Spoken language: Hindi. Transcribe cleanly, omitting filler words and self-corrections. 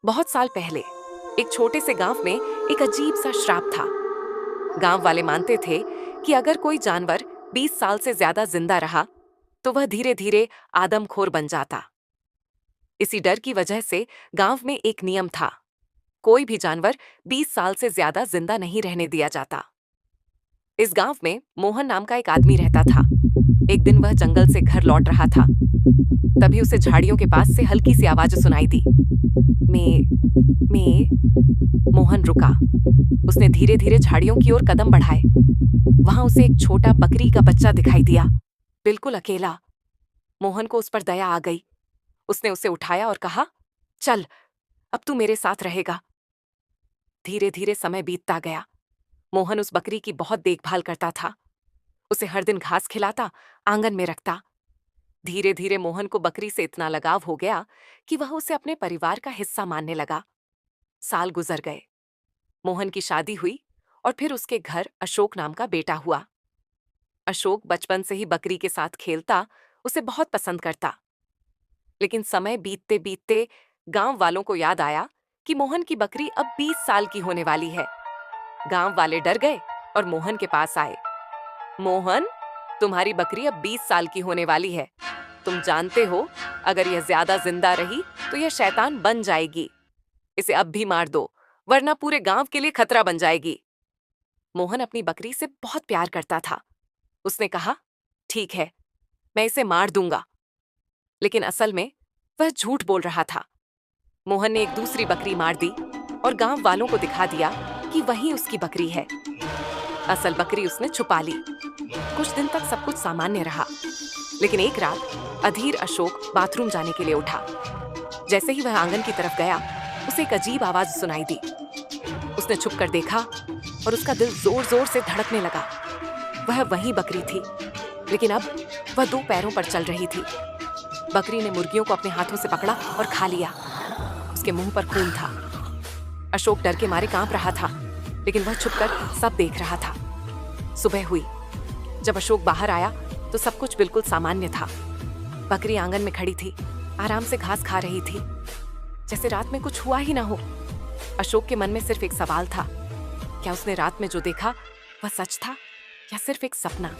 बहुत साल पहले एक छोटे से गांव में एक अजीब सा श्राप था। गांव वाले मानते थे कि अगर कोई जानवर 20 साल से ज्यादा जिंदा रहा तो वह धीरे धीरे आदमखोर बन जाता। इसी डर की वजह से गांव में एक नियम था, कोई भी जानवर 20 साल से ज्यादा जिंदा नहीं रहने दिया जाता। इस गांव में मोहन नाम का एक आदमी रहता था। एक दिन वह जंगल से घर लौट रहा था, तभी उसे झाड़ियों के पास से हल्की सी आवाज सुनाई दी। मे मे मोहन रुका। उसने धीरे धीरे झाड़ियों की ओर कदम बढ़ाए। वहां उसे एक छोटा बकरी का बच्चा दिखाई दिया, बिल्कुल अकेला। मोहन को उस पर दया आ गई। उसने उसे उठाया और कहा, चल, अब तू मेरे साथ रहेगा। धीरे धीरे समय बीतता गया। मोहन उस बकरी की बहुत देखभाल करता था। उसे हर दिन घास खिलाता, आंगन में रखता। धीरे धीरे मोहन को बकरी से इतना लगाव हो गया कि वह उसे अपने परिवार का हिस्सा मानने लगा। साल गुजर गए। मोहन की शादी हुई और फिर उसके घर अशोक नाम का बेटा हुआ। अशोक बचपन से ही बकरी के साथ खेलता, उसे बहुत पसंद करता। लेकिन समय बीतते बीतते गांव वालों को याद आया कि मोहन की बकरी अब 20 साल की होने वाली है। गांव वाले डर गए और मोहन के पास आए। मोहन, तुम्हारी बकरी अब 20 साल की होने वाली है। तुम जानते हो, अगर यह ज्यादा जिंदा रही तो यह शैतान बन जाएगी। इसे अब भी मार दो, वरना पूरे गांव के लिए खतरा बन जाएगी। मोहन अपनी बकरी से बहुत प्यार करता था। उसने कहा, ठीक है, मैं इसे मार दूंगा। लेकिन असल में वह झूठ बोल रहा था। मोहन ने एक दूसरी बकरी मार दी और गांव वालों को दिखा दिया कि वही उसकी बकरी है। असल बकरी उसने छुपा ली। कुछ दिन तक सब कुछ सामान्य रहा, लेकिन एक रात अधीर अशोक बाथरूम जाने के लिए उठा। जैसे ही वह आंगन की तरफ गया, उसे एक अजीब आवाज सुनाई दी। उसने छुप कर देखा और उसका दिल जोर जोर से धड़कने लगा। वह वही बकरी थी, लेकिन अब वह 2 पैरों पर चल रही थी। बकरी ने मुर्गियों को अपने हाथों से पकड़ा और खा लिया। उसके मुंह पर खून था। अशोक डर के मारे कांप रहा था, लेकिन वह छुपकर सब देख रहा था। सुबह हुई। जब अशोक बाहर आया तो सब कुछ बिल्कुल सामान्य था। बकरी आंगन में खड़ी थी, आराम से घास खा रही थी, जैसे रात में कुछ हुआ ही ना हो। अशोक के मन में सिर्फ एक सवाल था, क्या उसने रात में जो देखा वह सच था या सिर्फ एक सपना।